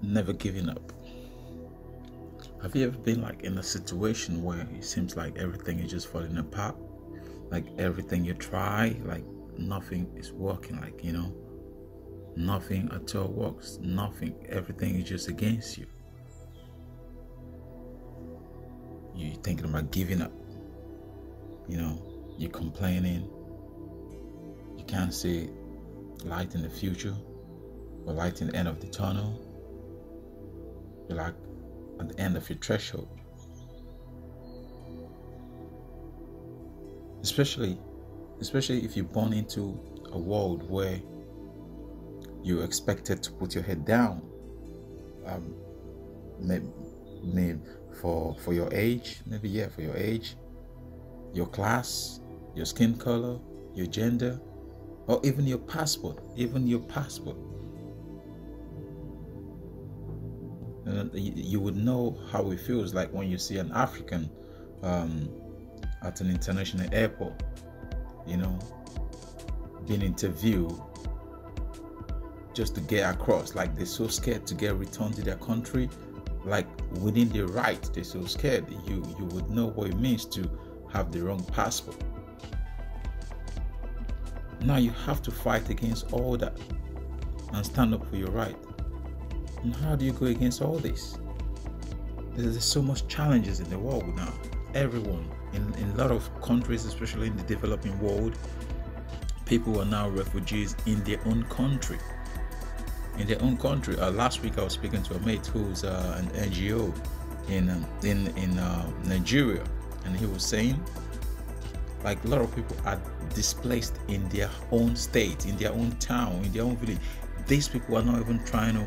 Never giving up. Have you ever been like in a situation where it seems like everything is just falling apart? Like everything you try, like nothing is working, like, nothing at all works. Nothing, everything is just against you. You're thinking about giving up. You're complaining. You can't see light in the future or light in the end of the tunnel. You're like at the end of your threshold. Especially if you're born into a world where you're expected to put your head down. Maybe for your age, for your age, your class, your skin color, your gender, or even your passport. And you would know how it feels like when you see an African at an international airport, being interviewed just to get across. Like they're so scared to get returned to their country. Like within their right, they're so scared. You would know what it means to have the wrong passport. Now you have to fight against all that and stand up for your right. And how do you go against all this? There's so much challenges in the world now. Everyone, in a lot of countries, especially in the developing world, people are now refugees in their own country. Last week I was speaking to a mate who's an NGO in Nigeria, and he was saying, like, a lot of people are displaced in their own state, in their own town, in their own village. These people are not even trying to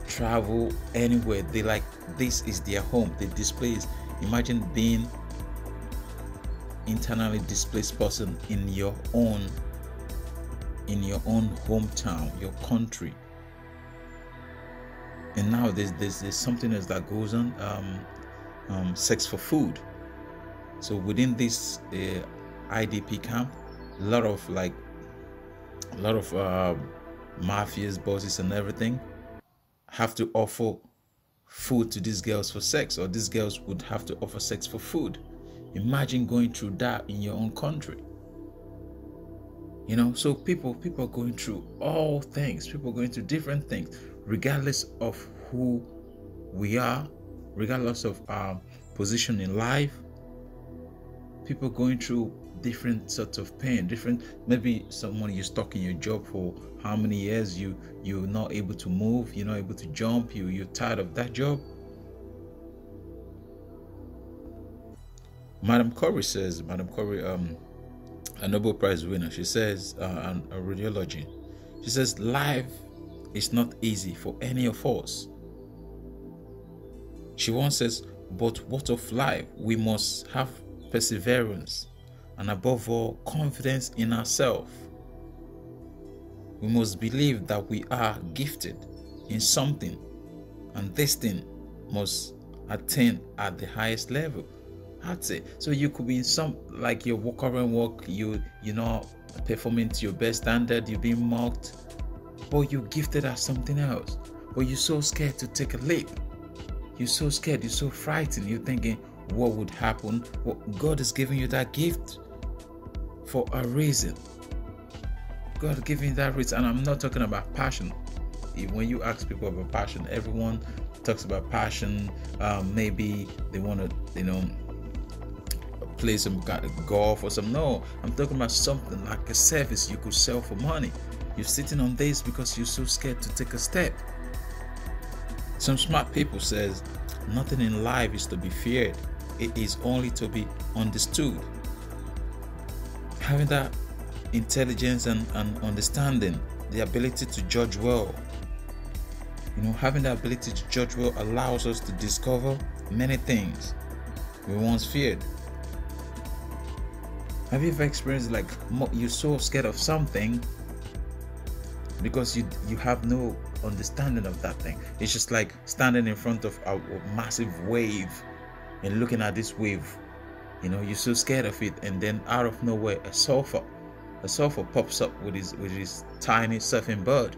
travel anywhere. They like, this is their home. They're displaced. Imagine being internally displaced person in your own hometown, your country. And now there's something else that goes on, sex for food. So within this IDP camp, a lot of mafias, bosses and everything have to offer food to these girls for sex, or these girls would have to offer sex for food. Imagine going through that in your own country. So people are going through all things. People are going through different things, regardless of who we are, regardless of our position in life. People going through different sorts of pain. Maybe someone, you're stuck in your job for how many years, you're not able to move, you're not able to jump, you're tired of that job. Madam Corey, a Nobel Prize winner, she says, a radiology, she says, life is not easy for any of us. She once says, but what of life? We must have perseverance and above all, confidence in ourselves. We must believe that we are gifted in something, and this thing must attain at the highest level. That's it. So you could be in some, like your current work, you're not performing to your best standard, you're being mocked, or you're gifted at something else, but you're so scared to take a leap. You're so scared, you're so frightened, you're thinking, what would happen? Well, God is giving you that gift for a reason. God is giving you that reason. And I'm not talking about passion. When you ask people about passion, everyone talks about passion. Maybe they want to, play some kind of golf or something. No, I'm talking about something like a service you could sell for money. You're sitting on this because you're so scared to take a step. Some smart people says, nothing in life is to be feared. It is only to be understood. Having that intelligence and understanding, the ability to judge well. Having the ability to judge well allows us to discover many things we once feared. Have you ever experienced like you're so scared of something because you have no understanding of that thing? It's just like standing in front of a massive wave and looking at this wave. You're so scared of it, and then out of nowhere a surfer pops up with his tiny surfing board,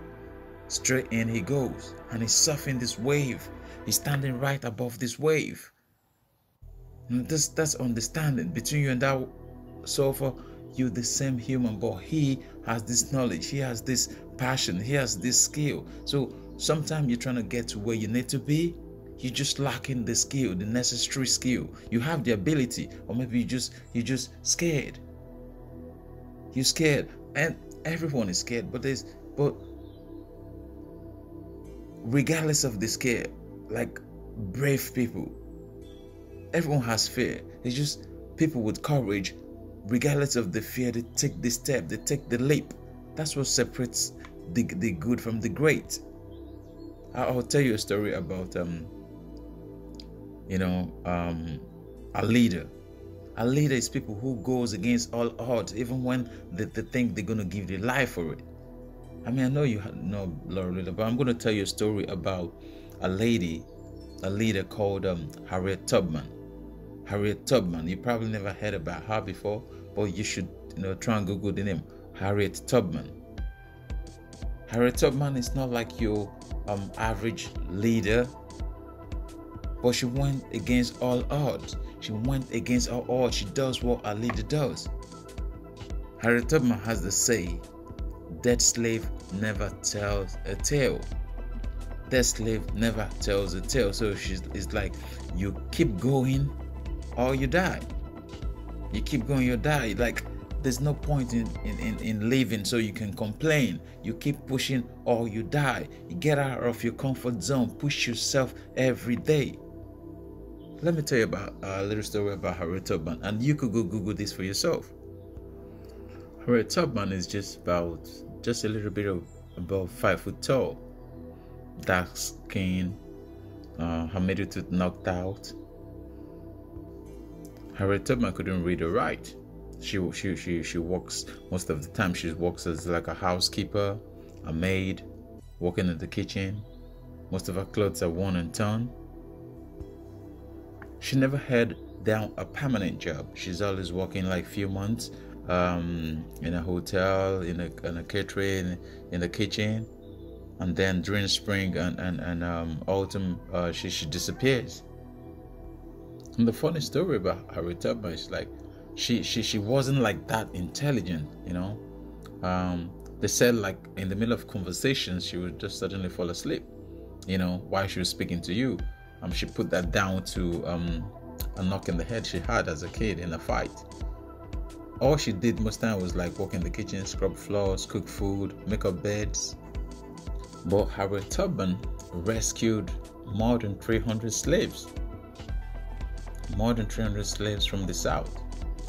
Straight in he goes, and he's surfing this wave. He's standing right above this wave. And that's understanding between you and that surfer. You're the same human, but he has this knowledge, he has this passion, he has this skill. So sometimes you're trying to get to where you need to be, you're just lacking the skill, the necessary skill. You have the ability, or maybe you're just scared. You're scared, and everyone is scared. But regardless of the scare, like brave people, everyone has fear. It's just people with courage, regardless of the fear, they take the step, they take the leap. That's what separates the good from the great. I'll tell you a story about a leader. A leader is people who goes against all odds, even when they think they're going to give their life for it. I mean, I know you know Laura Leader, but I'm going to tell you a story about a leader called Harriet Tubman. Harriet Tubman, you probably never heard about her before, but you should try and Google the name Harriet Tubman. Harriet Tubman is not like your average leader, but she went against all odds. She went against all odds. She does what a leader does. Harriet Tubman has the say, "Dead slave never tells a tale." Dead slave never tells a tale. So it's like, you keep going or you die. You keep going, you die. Like, there's no point in living so you can complain. You keep pushing or you die. You get out of your comfort zone. Push yourself every day. Let me tell you about a little story about Harriet Tubman, and you could go Google this for yourself. Harriet Tubman is just a little bit about 5 foot tall, dark skin, her middle tooth knocked out. Harriet Tubman couldn't read or write. She works most of the time. She works as like a housekeeper, a maid, working in the kitchen. Most of her clothes are worn and torn. She never had down a permanent job. She's always working like few months in a hotel, in a catering, in the kitchen, and then during spring and autumn she disappears. And the funny story about Harriet Tubman is like she wasn't like that intelligent, They said like in the middle of conversations she would just suddenly fall asleep, while she was speaking to you. She put that down to a knock in the head she had as a kid in a fight. All she did most time was like walk in the kitchen, scrub floors, cook food, make up beds. But Harriet Tubman rescued more than 300 slaves. More than 300 slaves from the South.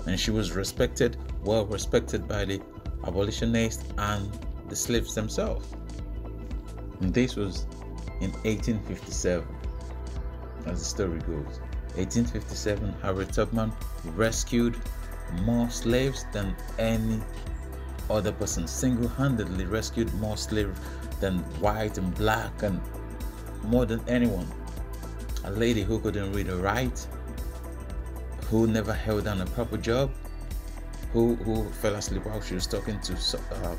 And she was well respected by the abolitionists and the slaves themselves. And this was in 1857. As the story goes, 1857, Harriet Tubman rescued more slaves than any other person. Single-handedly rescued more slaves than white and black, and more than anyone. A lady who couldn't read or write, who never held down a proper job, who fell asleep while she was talking to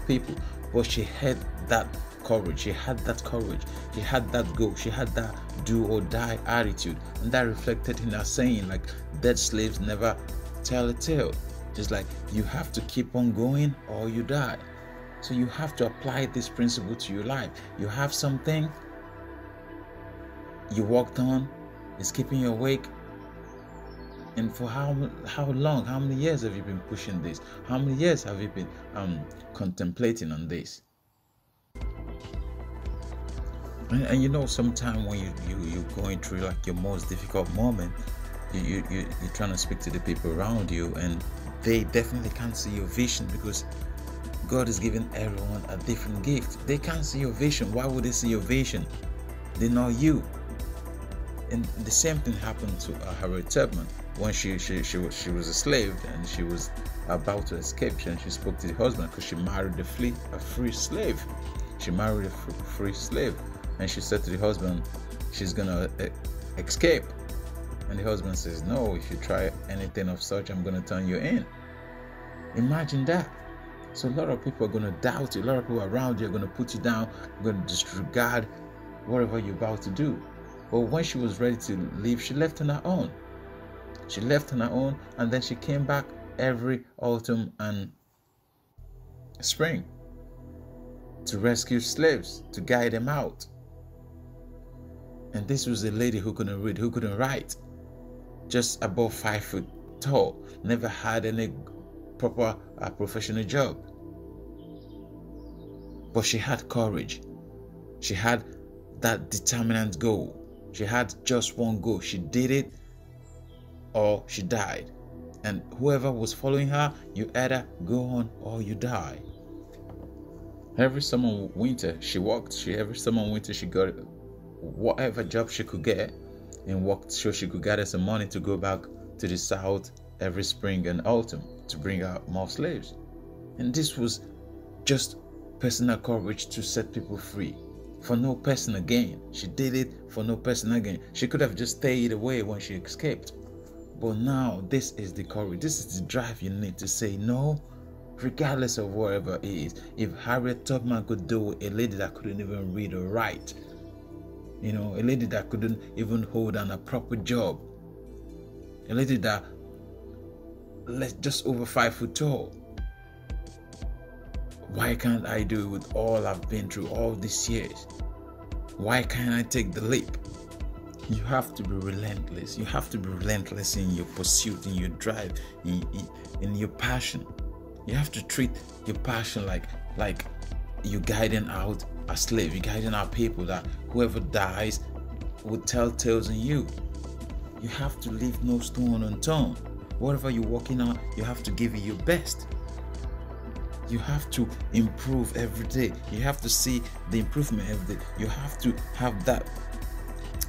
people, but she had that courage. She had that courage. She had that goal. She had that do or die attitude, and that reflected in her saying, like, dead slaves never tell a tale. Just like, you have to keep on going or you die. So you have to apply this principle to your life. You have something you worked on, it's keeping you awake. And for how long, how many years have you been pushing this? How many years have you been contemplating on this? And sometimes when you're going through like your most difficult moment, you're trying to speak to the people around you, and they definitely can't see your vision, because God is giving everyone a different gift. They can't see your vision. Why would they see your vision? They know you. And the same thing happened to Harriet Tubman when she was a slave and she was about to escape. And she spoke to the husband because she married a free slave. She married a free slave, and she said to the husband, she's gonna escape. And the husband says, no, if you try anything of such, I'm gonna turn you in. Imagine that. So a lot of people are going to doubt you. A lot of people around you are going to put you down, going to disregard whatever you're about to do. But when she was ready to leave, she left on her own. She left on her own, and then she came back every autumn and spring to rescue slaves, to guide them out. And this was a lady who couldn't read, who couldn't write, just above 5 foot tall, never had any proper professional job. But she had courage. She had that determinant goal. She had just one goal. She did it or she died. And whoever was following her, you either go on or you die. Every summer and winter she worked. Every summer and winter she got whatever job she could get and worked so she could gather some money to go back to the south every spring and autumn to bring out more slaves. And this was just personal courage to set people free for no personal gain. She did it for no personal gain. She could have just stayed away when she escaped. But now this is the courage. This is the drive you need to say no, regardless of whatever it is. If Harriet Tubman could do it, a lady that couldn't even read or write, a lady that couldn't even hold down a proper job, a lady that just over 5 foot tall, why can't I do it with all I've been through all these years? Why can't I take the leap? You have to be relentless. You have to be relentless in your pursuit, in your drive, in your passion. You have to treat your passion like you're guiding out a slave. You're guiding out people that whoever dies will tell tales in you. You have to leave no stone unturned. Whatever you're working on, you have to give it your best. You have to improve every day. You have to see the improvement every day. You have to have that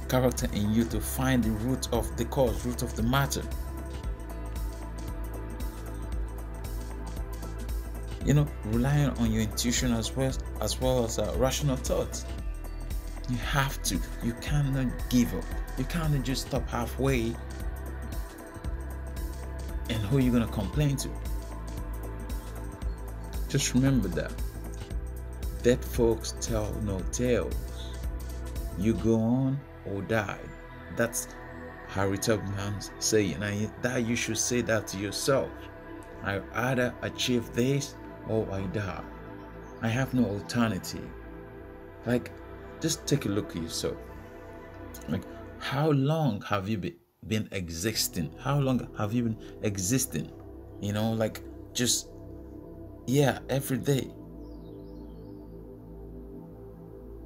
character in you to find the root of the cause, root of the matter. Relying on your intuition as well as rational thoughts. You have to. You cannot give up. You cannot just stop halfway. And who are you going to complain to? Just remember that. Dead folks tell no tales. You go on or die. That's Harriet Tubman's saying. And that you should say that to yourself. I either achieve this or I die. I have no alternative. Just take a look at yourself. How long have you been existing? How long have you been existing? Every day.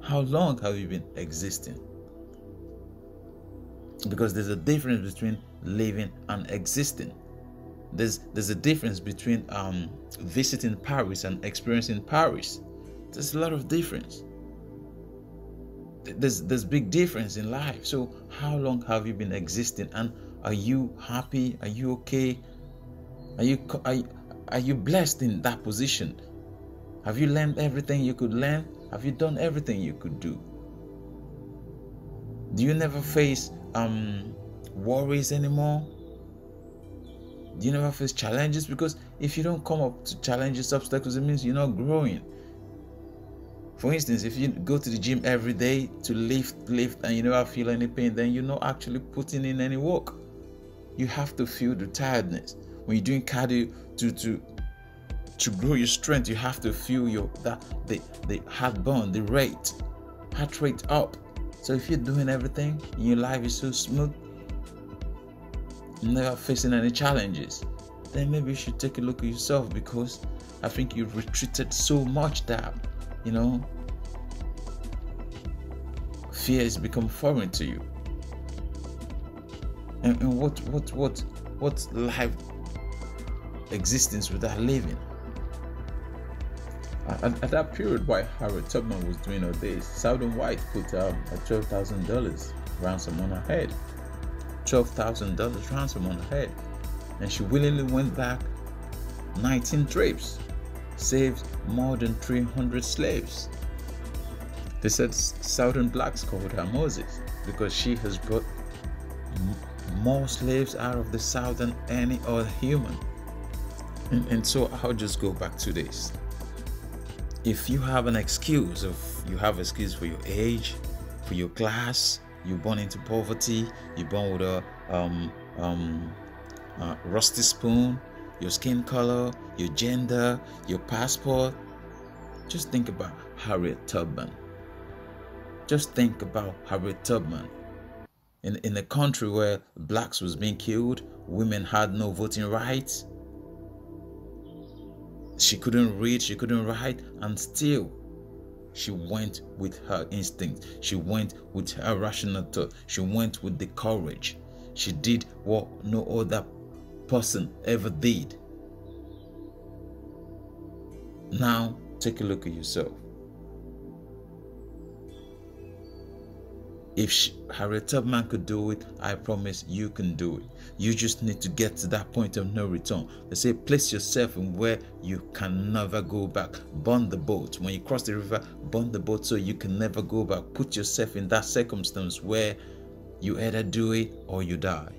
How long have you been existing? Because there's a difference between living and existing. There's a difference between visiting Paris and experiencing Paris. There's a lot of difference. There's big difference in life. So how long have you been existing? And are you happy? Are you okay? Are you blessed in that position? Have you learned everything you could learn? Have you done everything you could do? Do you never face worries anymore? Do you never face challenges? Because if you don't come up to challenges, obstacles, it means you're not growing. For instance, if you go to the gym every day to lift, and you never feel any pain, then you're not actually putting in any work. You have to feel the tiredness. When you're doing cardio to grow your strength, you have to feel the heartburn, the heart rate up. So if you're doing everything and your life is so smooth, never facing any challenges, then maybe you should take a look at yourself, because I think you've retreated so much that fear has become foreign to you. And what life existence without living? At that period, while Harriet Tubman was doing all this, Southern White put a $12,000 ransom on her head. $12,000 ransom on her head. And she willingly went back 19 trips, saved more than 300 slaves. They said Southern blacks called her Moses, because she has brought more slaves out of the South than any other human. And so I'll just go back to this. If you have an excuse, you have excuse for your age, for your class, you're born into poverty, you're born with a rusty spoon, your skin color, your gender, your passport, just think about Harriet Tubman. Just think about Harriet Tubman. In a country where blacks was being killed, women had no voting rights. She couldn't read, she couldn't write, and still she went with her instinct. She went with her rational thought. She went with the courage. She did what no other person ever did. Now, take a look at yourself. If Harriet Tubman could do it, I promise you can do it. You just need to get to that point of no return. They say place yourself in where you can never go back. Burn the boat. When you cross the river, burn the boat so you can never go back. Put yourself in that circumstance where you either do it or you die.